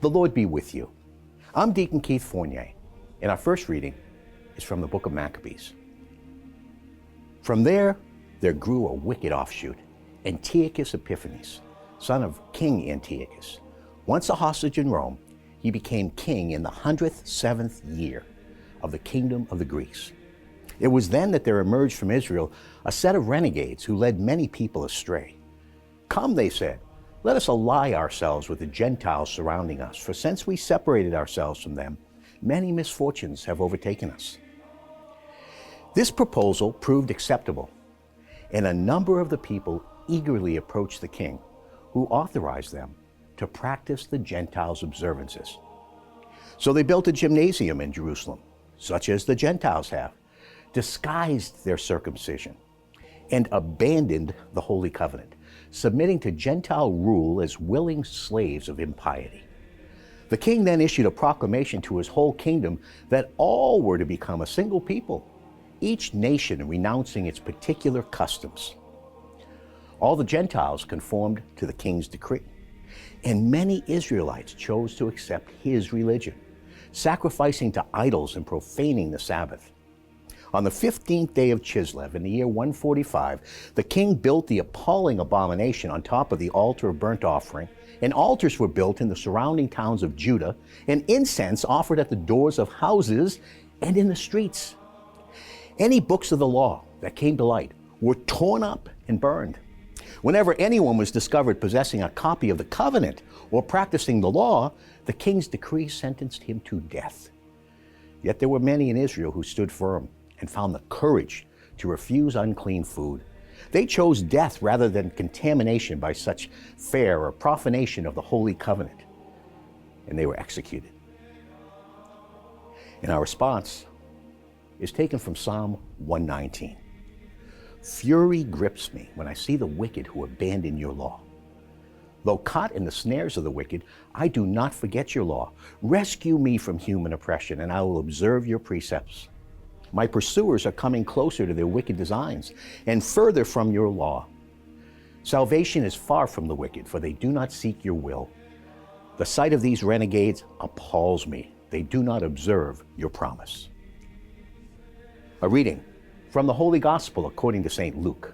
The Lord be with you. I'm Deacon Keith Fournier, and our first reading is from the book of Maccabees. From there grew a wicked offshoot, Antiochus Epiphanes, son of King Antiochus. Once a hostage in Rome, he became king in the 107th year of the kingdom of the Greeks. It was then that there emerged from Israel a set of renegades who led many people astray. Come, they said, let us ally ourselves with the Gentiles surrounding us, for since we separated ourselves from them, many misfortunes have overtaken us. This proposal proved acceptable, and a number of the people eagerly approached the king, who authorized them to practice the Gentiles' observances. So they built a gymnasium in Jerusalem, such as the Gentiles have, disguised their circumcision, and abandoned the Holy Covenant, submitting to Gentile rule as willing slaves of impiety. The king then issued a proclamation to his whole kingdom that all were to become a single people, each nation renouncing its particular customs. All the Gentiles conformed to the king's decree, and many Israelites chose to accept his religion, sacrificing to idols and profaning the Sabbath. On the 15th day of Chislev, in the year 145, the king built the appalling abomination on top of the altar of burnt offering, and altars were built in the surrounding towns of Judah, and incense offered at the doors of houses and in the streets. Any books of the law that came to light were torn up and burned. Whenever anyone was discovered possessing a copy of the covenant or practicing the law, the king's decree sentenced him to death. Yet there were many in Israel who stood firm and found the courage to refuse unclean food. They chose death rather than contamination by such fare or profanation of the Holy Covenant, and they were executed. And our response is taken from Psalm 119. Fury grips me when I see the wicked who abandon your law. Though caught in the snares of the wicked, I do not forget your law. Rescue me from human oppression, and I will observe your precepts. My pursuers are coming closer to their wicked designs and further from your law. Salvation is far from the wicked, for they do not seek your will. The sight of these renegades appalls me. They do not observe your promise. A reading from the Holy Gospel according to St. Luke.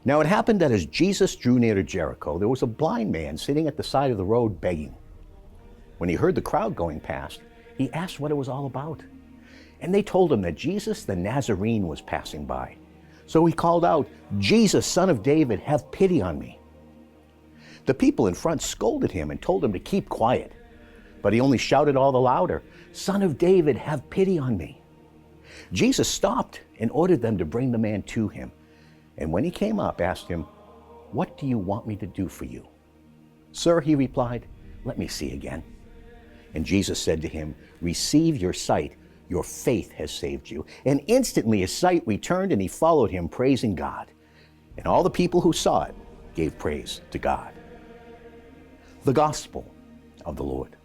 Now it happened that as Jesus drew near to Jericho, there was a blind man sitting at the side of the road begging. When he heard the crowd going past, he asked what it was all about. And they told him that Jesus the Nazarene was passing by. So he called out, Jesus, Son of David, have pity on me. The people in front scolded him and told him to keep quiet. But he only shouted all the louder, Son of David, have pity on me. Jesus stopped and ordered them to bring the man to him. And when he came up, asked him, What do you want me to do for you? Sir, he replied, let me see again. And Jesus said to him, Receive your sight. Your faith has saved you. And instantly his sight returned, and he followed him, praising God. And all the people who saw it gave praise to God. The Gospel of the Lord.